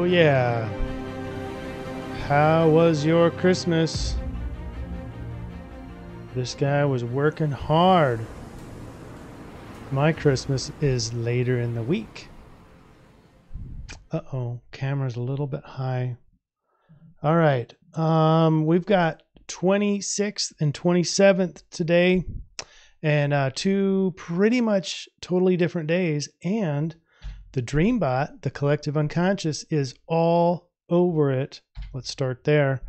yeah. How was your Christmas? This guy was working hard. My Christmas is later in the week. Uh-oh, camera's a little bit high. All right. We've got 26th and 27th today, and two pretty much totally different days. And the DreamBot, the collective unconscious, is all over it. Let's start there.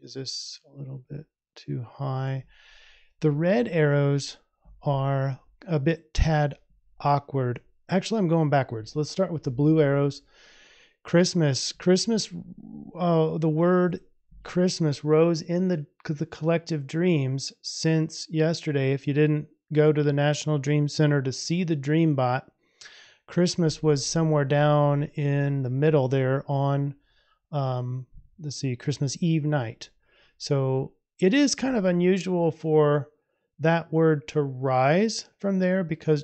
Is this a little bit too high? The red arrows are a bit tad awkward. Actually, I'm going backwards. Let's start with the blue arrows. Christmas, the word Christmas rose in the collective dreams since yesterday. If you didn't go to the National Dream Center to see the DreamBot, Christmas was somewhere down in the middle there on, let's see, Christmas Eve night. So it is kind of unusual for that word to rise from there because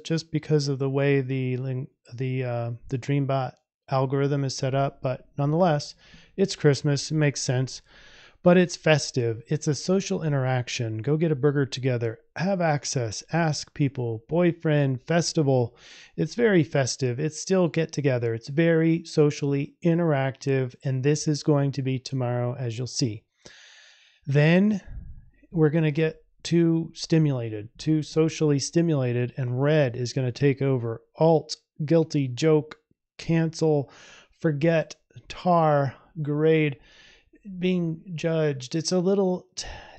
of the way the DreamBot algorithm is set up. But nonetheless, it's Christmas. It makes sense. But it's festive. It's a social interaction. Go get a burger together. Have access. Ask people. Boyfriend. Festival. It's very festive. It's still get together. It's very socially interactive. And this is going to be tomorrow, as you'll see. Then we're going to get too socially stimulated, and red is going to take over. Alt, guilty, joke, cancel, forget, tar, grade, being judged. It's a little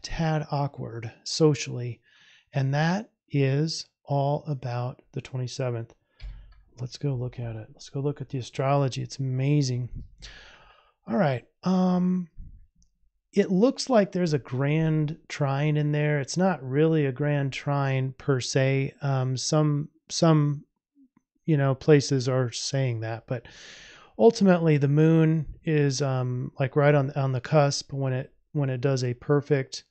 tad awkward socially. And that is all about the 27th. Let's go look at it. Let's go look at the astrology. It's amazing. All right. It looks like there's a grand trine in there. It's not really a grand trine per se. Some places are saying that, but ultimately the moon is like right on the cusp when it does a perfect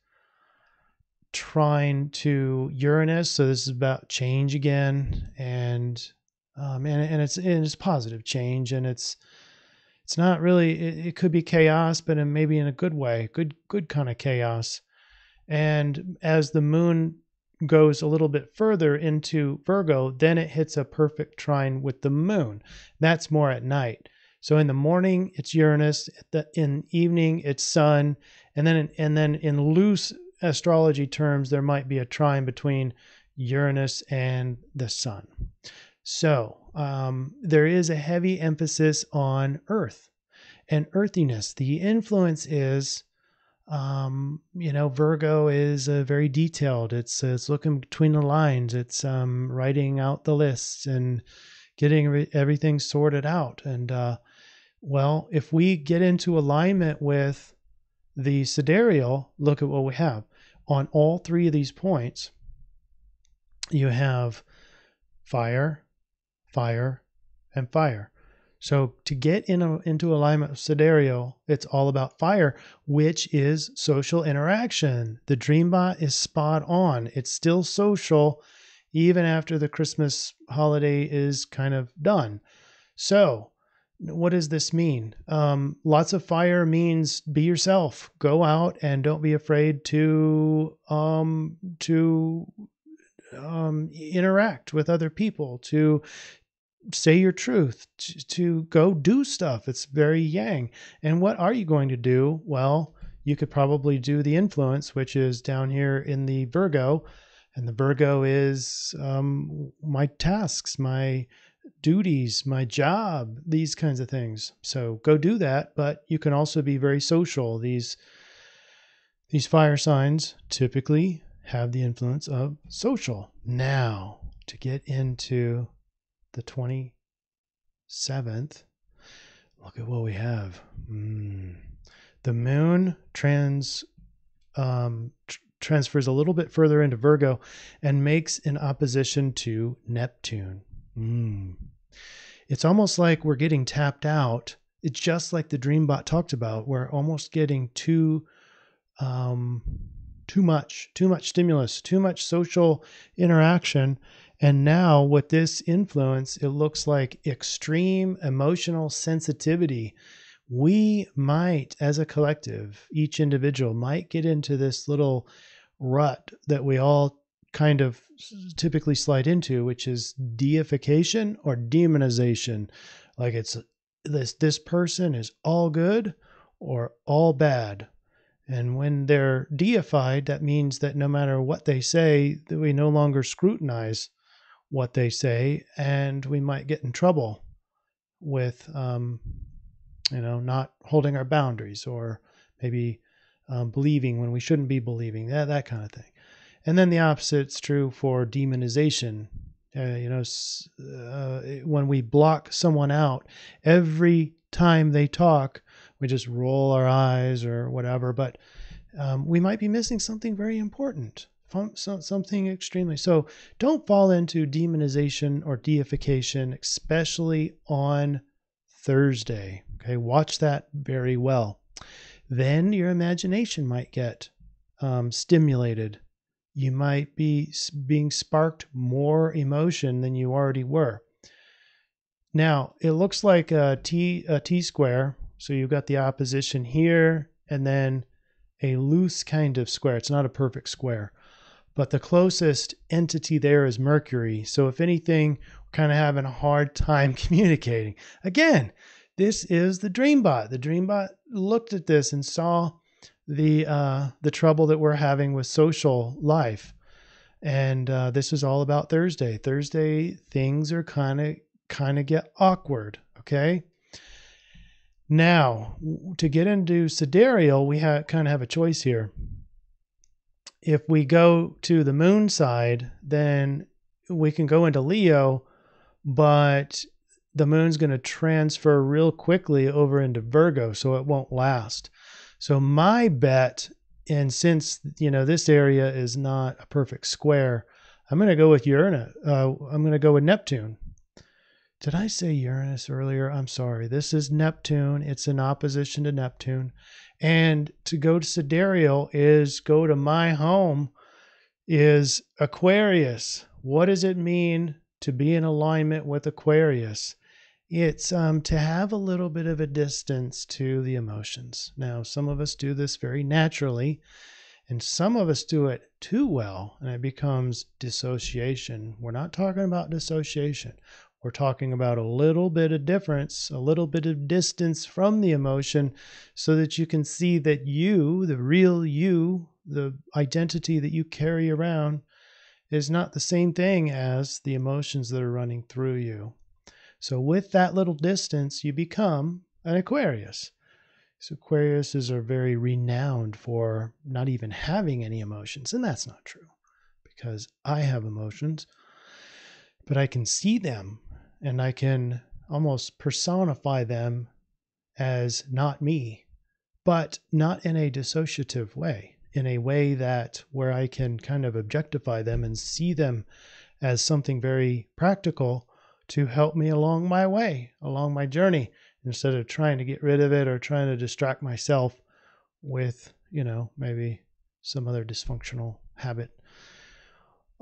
trine to Uranus. So this is about change again, and it's positive change, and it's not really, it could be chaos, but maybe in a good way, good kind of chaos. And as the moon goes a little bit further into Virgo, then it hits a perfect trine with the moon. That's more at night. So in the morning, it's Uranus. In evening, it's Sun. And then in loose astrology terms, there might be a trine between Uranus and the Sun. So there is a heavy emphasis on earth and earthiness. The influence is, Virgo is very detailed. It's looking between the lines. It's writing out the lists and getting everything sorted out. And if we get into alignment with the sidereal, look at what we have. On all three of these points, you have fire, fire, and fire. So to get into alignment with sidereal, it's all about fire, which is social interaction. The DreamBot is spot on. It's still social even after the Christmas holiday is kind of done. So what does this mean? Lots of fire means be yourself. Go out and don't be afraid to interact with other people, to say your truth, to go do stuff. It's very yang. And what are you going to do? Well, you could probably do the influence, which is down here in the Virgo. And the Virgo is my tasks, my duties, my job, these kinds of things. So go do that. But you can also be very social. These fire signs typically have the influence of social. Now, to get into the 27th, look at what we have. The moon transfers a little bit further into Virgo and makes an opposition to Neptune. It's almost like we're getting tapped out. It's just like the DreamBot talked about. We're almost getting too much stimulus, too much social interaction. And now with this influence, it looks like extreme emotional sensitivity. We might, as a collective, each individual might get into this little rut that we all kind of typically slide into, which is deification or demonization. Like it's this person is all good or all bad. And when they're deified, that means that no matter what they say, that we no longer scrutinize what they say, and we might get in trouble with, not holding our boundaries, or maybe believing when we shouldn't be believing, that kind of thing. And then the opposite's true for demonization. When we block someone out, every time they talk, we just roll our eyes or whatever, but we might be missing something very important. Something extremely. So don't fall into demonization or deification, especially on Thursday. Okay, watch that very well. Then your imagination might get stimulated. You might be being sparked more emotion than you already were. Now, it looks like a T square. So you've got the opposition here and then a loose kind of square. It's not a perfect square, but the closest entity there is Mercury. So if anything, we're kind of having a hard time communicating. Again, this is the DreamBot. The DreamBot looked at this and saw the trouble that we're having with social life. And this is all about Thursday. Thursday, things are kind of get awkward, okay? Now, to get into sidereal, we kind of have a choice here. If we go to the moon side, then we can go into Leo, but the moon's going to transfer real quickly over into Virgo, so it won't last. So my bet, and since this area is not a perfect square, I'm going to go with Uranus. I'm going to go with Neptune. Did I say Uranus earlier? I'm sorry. This is Neptune. It's in opposition to Neptune. And to go to sidereal is go to my home, is Aquarius. What does it mean to be in alignment with Aquarius? It's to have a little bit of a distance to the emotions. Now, some of us do this very naturally, and some of us do it too well, and it becomes dissociation. We're not talking about dissociation. We're talking about a little bit of difference, a little bit of distance from the emotion, so that you can see that you, the real you, the identity that you carry around, is not the same thing as the emotions that are running through you. So with that little distance, you become an Aquarius. So Aquariuses are very renowned for not even having any emotions, and that's not true, because I have emotions, but I can see them. And I can almost personify them as not me, but not in a dissociative way, in a way that where I can kind of objectify them and see them as something very practical to help me along my way, along my journey, instead of trying to get rid of it or trying to distract myself with, maybe some other dysfunctional habit.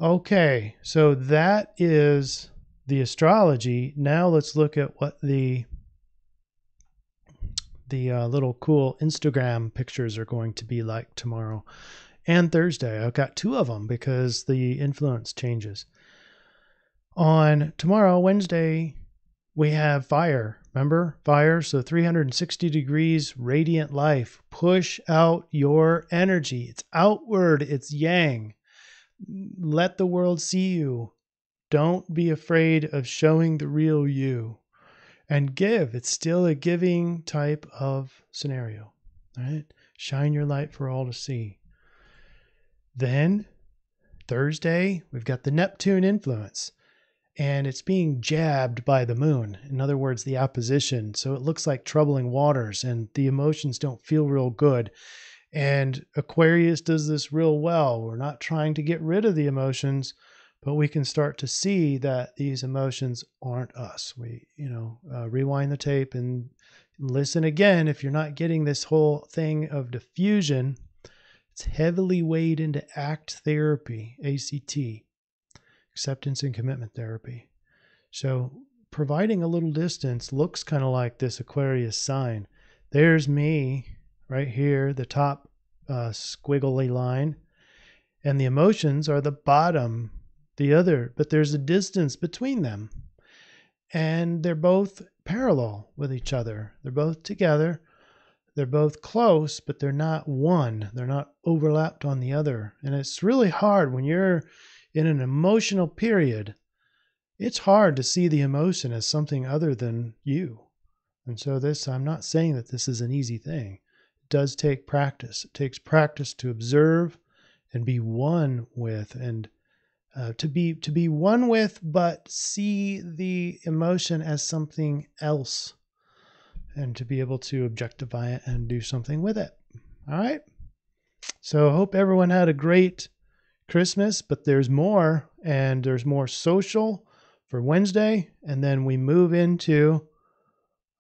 Okay, so that is the astrology. Now let's look at what the little cool Instagram pictures are going to be like tomorrow and Thursday. I've got two of them because the influence changes. On tomorrow, Wednesday, we have fire. Remember? Fire. So 360 degrees, radiant life. Push out your energy. It's outward. It's yang. Let the world see you. Don't be afraid of showing the real you, and give. It's still a giving type of scenario, right? Shine your light for all to see. Then Thursday, we've got the Neptune influence, and it's being jabbed by the moon. In other words, the opposition. So it looks like troubling waters, and the emotions don't feel real good. And Aquarius does this real well. We're not trying to get rid of the emotions, but we can start to see that these emotions aren't us. We, rewind the tape and listen again. If you're not getting this whole thing of diffusion, it's heavily weighed into ACT therapy, ACT, acceptance and commitment therapy. So providing a little distance looks kind of like this Aquarius sign. There's me right here, the top squiggly line, and the emotions are the bottom, the other, but there's a distance between them. And they're both parallel with each other. They're both together. They're both close, but they're not one. They're not overlapped on the other. And it's really hard when you're in an emotional period. It's hard to see the emotion as something other than you. And so I'm not saying that this is an easy thing. It does take practice. It takes practice to observe and be one with, and to be one with, but see the emotion as something else, and to be able to objectify it and do something with it. All right. So I hope everyone had a great Christmas, but there's more, and there's more social for Wednesday. And then we move into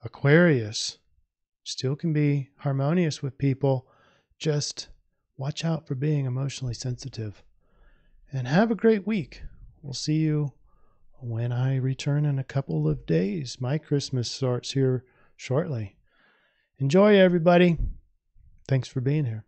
Aquarius. Still can be harmonious with people. Just watch out for being emotionally sensitive. And have a great week. We'll see you when I return in a couple of days. My Christmas starts here shortly. Enjoy, everybody. Thanks for being here.